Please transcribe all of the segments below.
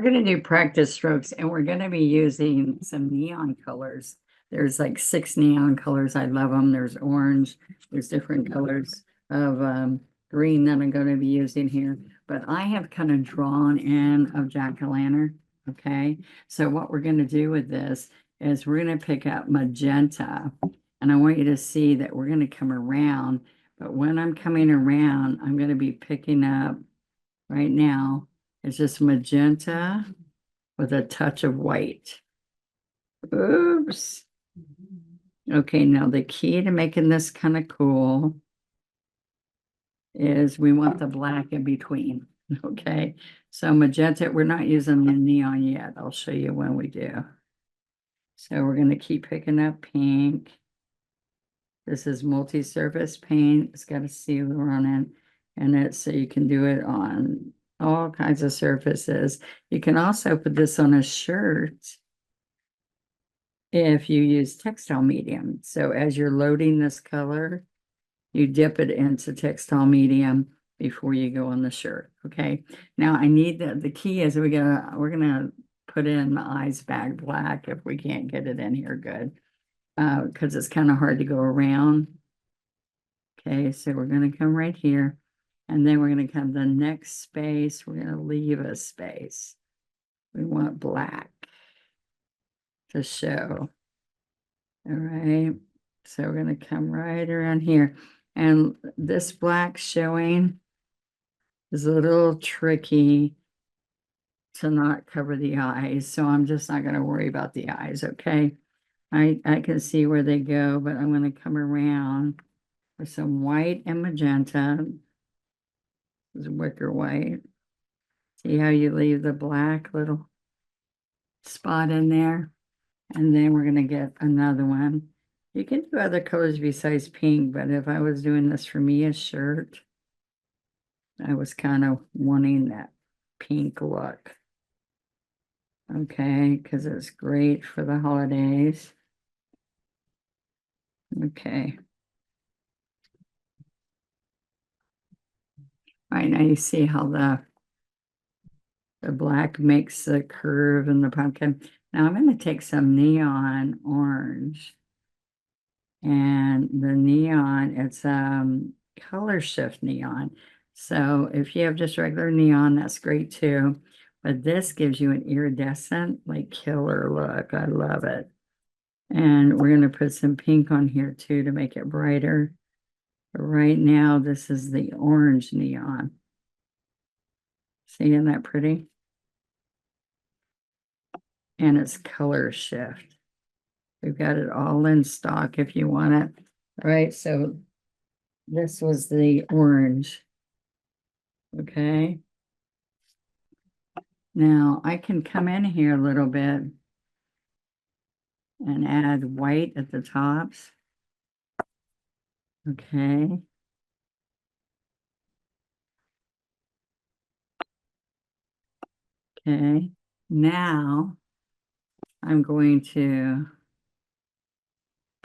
we're going to do practice strokes and we're going to be using some neon colors. There's like 6 neon colors. I love them. There's orange. There's different colors of green that I'm going to be using here. But I have kind of drawn in of jack-o'-lantern. Okay. So what we're going to do with this is we're going to pick up magenta. And I want you to see that we're going to come around. But when I'm coming around, I'm going to be picking up right now. It's just magenta with a touch of white. Oops. Okay, now the key to making this kind of cool is we want the black in between. Okay, so magenta, we're not using the neon yet. I'll show you when we do. So we're going to keep picking up pink. This is multi-surface paint. It's got a sealer on it, and it's so you can do it on all kinds of surfaces. You can also put this on a shirt if you use textile medium. So as you're loading this color, you dip it into textile medium before you go on the shirt. Okay. Now I need the key is we're gonna put in the eyes bag black if we can't get it in here good. Because it's kind of hard to go around. Okay, so we're gonna come right here. And then we're going to come the next space. We're going to leave a space. We want black to show. All right. So we're going to come right around here. And this black showing is a little tricky to not cover the eyes. So I'm just not going to worry about the eyes. Okay. I can see where they go, but I'm going to come around with some white and magenta. This is wicker white. See how you leave the black little spot in there? And then we're going to get another one. You can do other colors besides pink, but if I was doing this for me a shirt, I was kind of wanting that pink look. Okay, because it's great for the holidays. Okay. All right, now you see how the black makes the curve in the pumpkin. Now I'm going to take some neon orange. And the neon, it's color shift neon. So if you have just regular neon, that's great too. But this gives you an iridescent, like killer look. I love it. And we're going to put some pink on here too to make it brighter. But right now, this is the orange neon. See, isn't that pretty? And it's color shift. We've got it all in stock if you want it. All right, so this was the orange. Okay. Now I can come in here a little bit and add white at the tops. Okay. Okay. Now I'm going to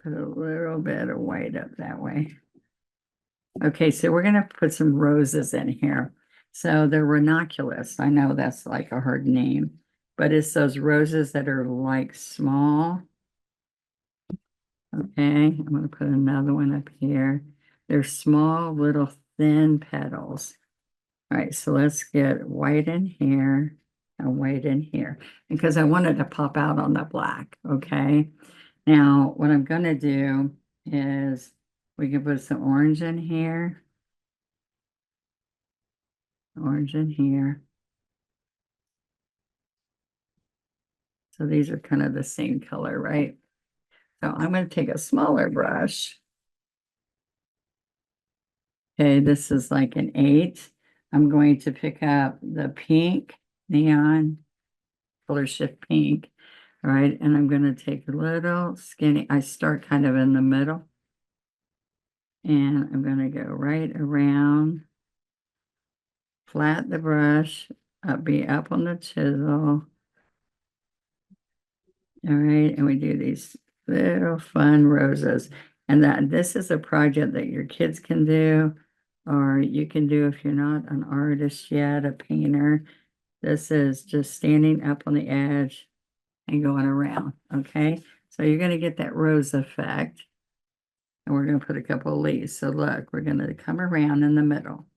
put a little bit of white up that way. Okay, so we're going to put some roses in here. So they're ranunculus. I know that's like a hard name, but it's those roses that are like small. Okay, I'm going to put another one up here. They're small, little, thin petals. All right, so let's get white in here and white in here because I wanted to pop out on the black. Okay, now what I'm going to do is we can put some orange in here. Orange in here. So these are kind of the same color, right? So I'm going to take a smaller brush. Okay, this is like an 8. I'm going to pick up the pink, neon, color shift pink. All right, and I'm going to take a little skinny. I start kind of in the middle. And I'm going to go right around, flat the brush, be up on the chisel. All right, and we do these little fun roses. And this is a project that your kids can do, or you can do if you're not an artist yet, a painter. This is just standing up on the edge and going around, okay? So you're going to get that rose effect. And we're going to put a couple of leaves. So look, we're going to come around in the middle.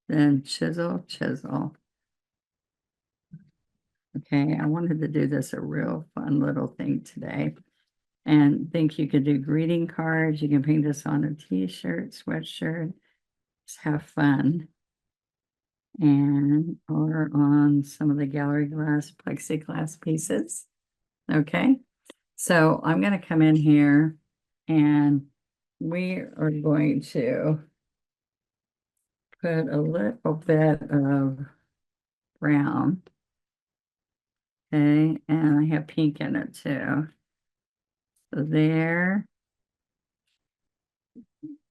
Then chisel, chisel. Okay, I wanted to do this a real fun little thing today. And think you could do greeting cards. You can paint this on a t-shirt, sweatshirt. Just have fun. And or on some of the gallery glass, plexiglass pieces. Okay, so I'm going to come in here and we are going to put a little bit of brown. Okay, and I have pink in it too. So there,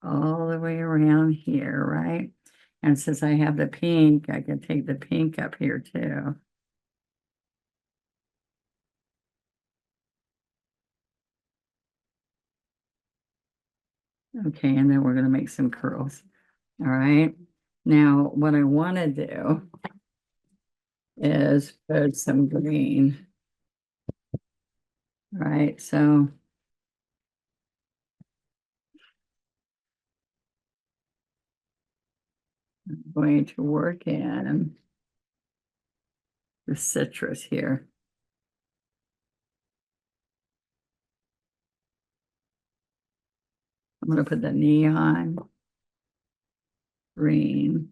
all the way around here, right? And since I have the pink, I can take the pink up here too. Okay, and then we're going to make some curls. All right. Now, what I want to do is put some green. All right, so I'm going to work in the citrus here. I'm going to put the neon green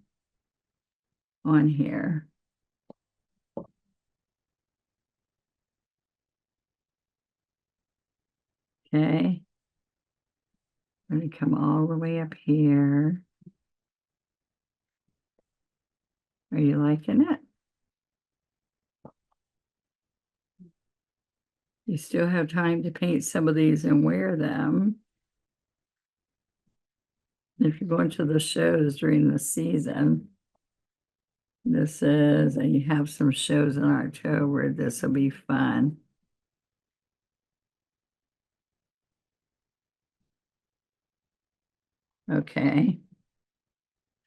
on here. Okay. I'm going to come all the way up here. Are you liking it? You still have time to paint some of these and wear them. If you're going to the shows during the season, this is, and you have some shows in October, this will be fun. Okay.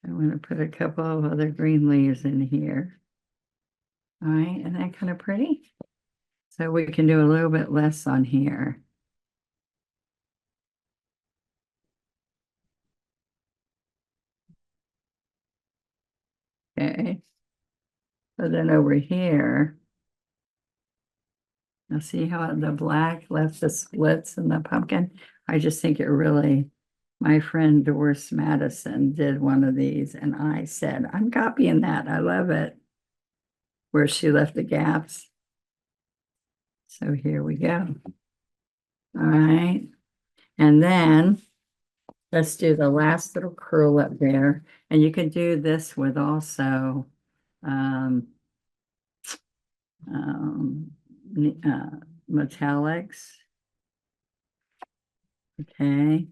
I'm going to put a couple of other green leaves in here. All right, isn't that kind of pretty? So we can do a little bit less on here. Okay. So then over here, now see how the black left the splits in the pumpkin? I just think it really, my friend Doris Madison did one of these and I said, I'm copying that. I love it. Where she left the gaps. So here we go. All right. And then let's do the last little curl up there. And you can do this with also um, metallics. Okay.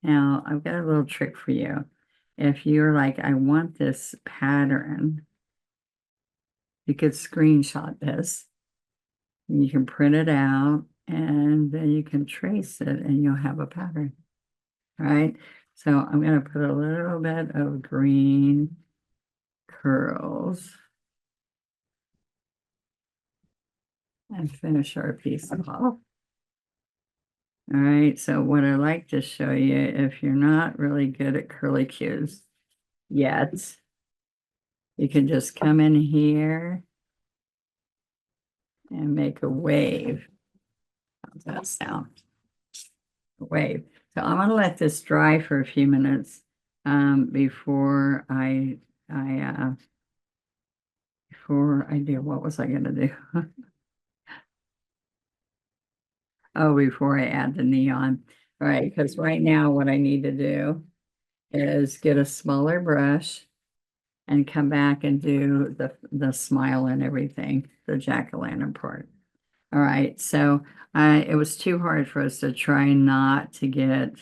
Now I've got a little trick for you. If you're like, I want this pattern, you could screenshot this. And you can print it out and then you can trace it and you'll have a pattern. All right. So I'm going to put a little bit of green curls and finish our piece off. All right. So what I like to show you, if you're not really good at curly cues yet, you can just come in here and make a wave. How's that sound? A wave. So I'm going to let this dry for a few minutes before I do, what was I going to do? Oh, before I add the neon. All right, because right now what I need to do is get a smaller brush and come back and do the smile and everything, the jack-o'-lantern part. All right, so it was too hard for us to try not to get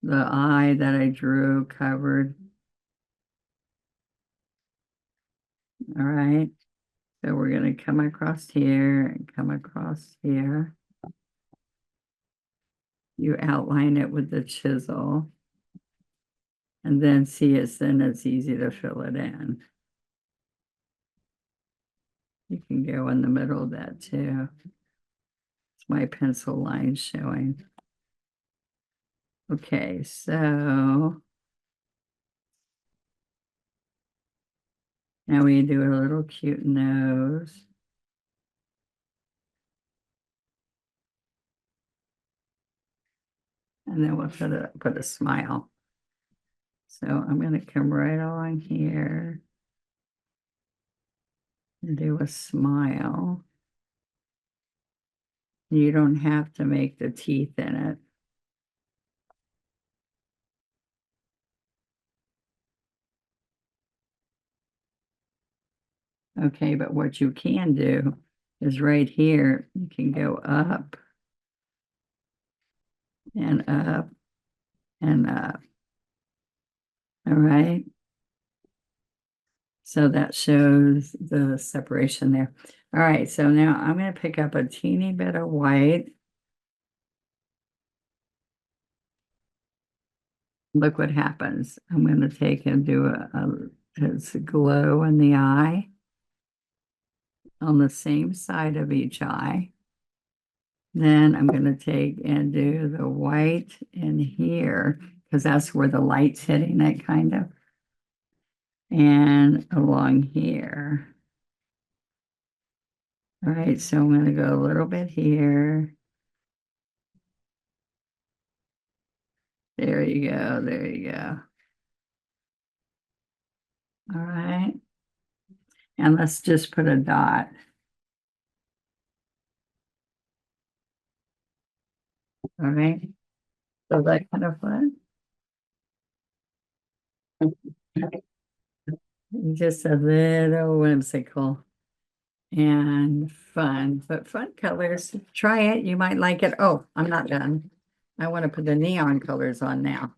the eye that I drew covered. All right, so we're going to come across here and come across here. You outline it with the chisel. And then see it's easy to fill it in. You can go in the middle of that too. It's my pencil line showing. Okay, so now we do a little cute nose. And then we'll put a smile. So I'm going to come right along here and do a smile. You don't have to make the teeth in it. Okay, but what you can do is right here, you can go up and up and up. All right. So that shows the separation there. All right, so now I'm going to pick up a teeny bit of white. Look what happens. I'm going to take and do it's a glow in the eye on the same side of each eye. Then I'm going to take and do the white in here because that's where the light's hitting it kind of. And along here. All right, so I'm going to go a little bit here. There you go, there you go. All right. And let's just put a dot. All right. So that kind of fun. Just a little whimsical and fun, but fun colors. Try it. You might like it. Oh, I'm not done. I want to put the neon colors on now.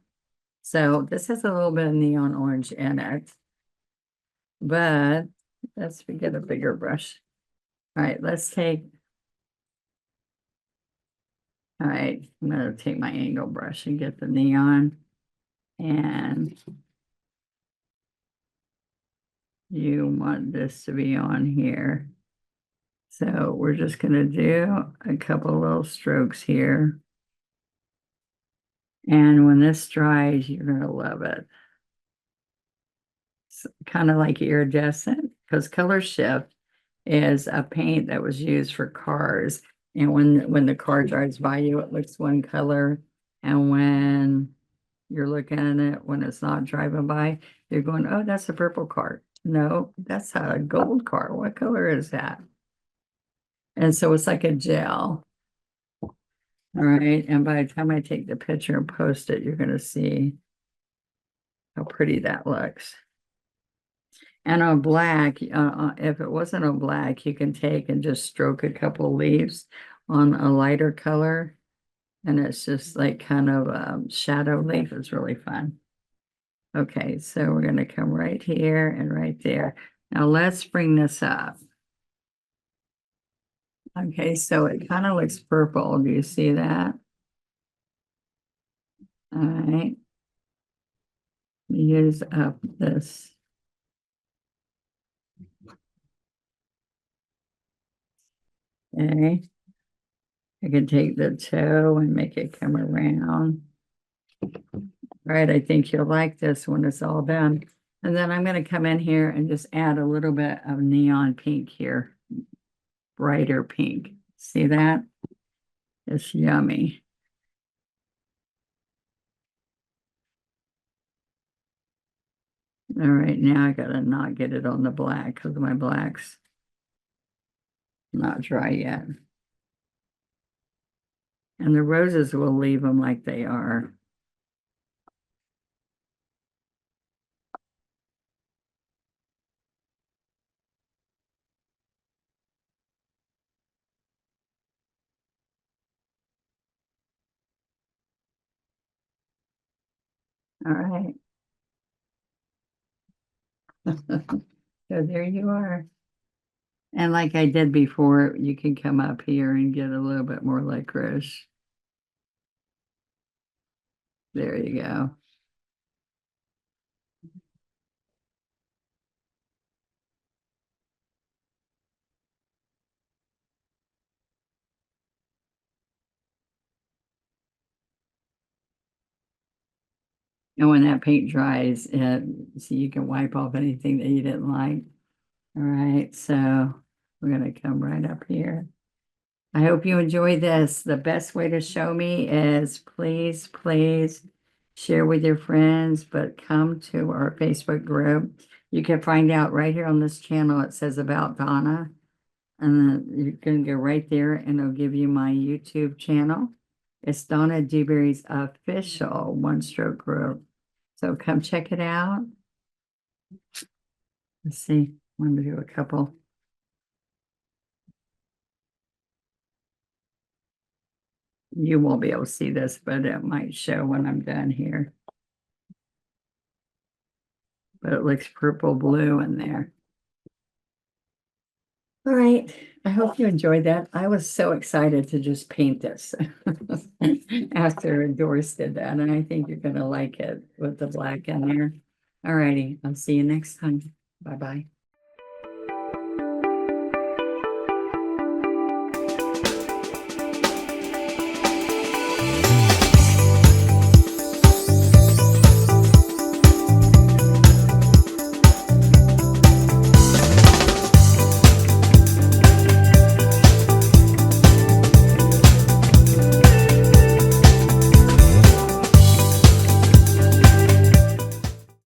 So this has a little bit of neon orange in it, but let's get a bigger brush. All right, let's take, all right, I'm going to take my angle brush and get the neon, and you want this to be on here. So we're just going to do a couple little strokes here. And when this dries, you're going to love it. It's kind of like iridescent because Color Shift is a paint that was used for cars. And when the car drives by you, it looks one color. And when you're looking at it, when it's not driving by, you're going, oh, that's a purple car. No, that's a gold car. What color is that? And so it's like a gel. All right. And by the time I take the picture and post it, you're going to see how pretty that looks. And on black, if it wasn't on black, you can take and just stroke a couple leaves on a lighter color. And it's just like kind of shadow leaf. It's really fun. Okay, so we're going to come right here and right there. Now let's bring this up. Okay, so it kind of looks purple. Do you see that? All right. Use up this. Okay. I can take the toe and make it come around. All right, I think you'll like this when it's all done. And then I'm going to come in here and just add a little bit of neon pink here. Brighter pink. See that? It's yummy. All right, now I gotta not get it on the black because my black's not dry yet. And the roses, will leave them like they are. All right. So there you are. And like I did before, you can come up here and get a little bit more licorice. There you go. And when that paint dries, so you can wipe off anything that you didn't like. All right, so we're gonna come right up here. I hope you enjoy this. The best way to show me is please, please share with your friends, but come to our Facebook group. You can find out right here on this channel. It says about Donna. And then you can go right there and it'll give you my YouTube channel. It's Donna Dewberry's official one stroke group. So come check it out. Let's see. I'm going to do a couple. You won't be able to see this, but it might show when I'm done here. But it looks purple blue in there. All right. I hope you enjoyed that. I was so excited to just paint this after Doris did that. And I think you're going to like it with the black in there. All righty. I'll see you next time. Bye-bye.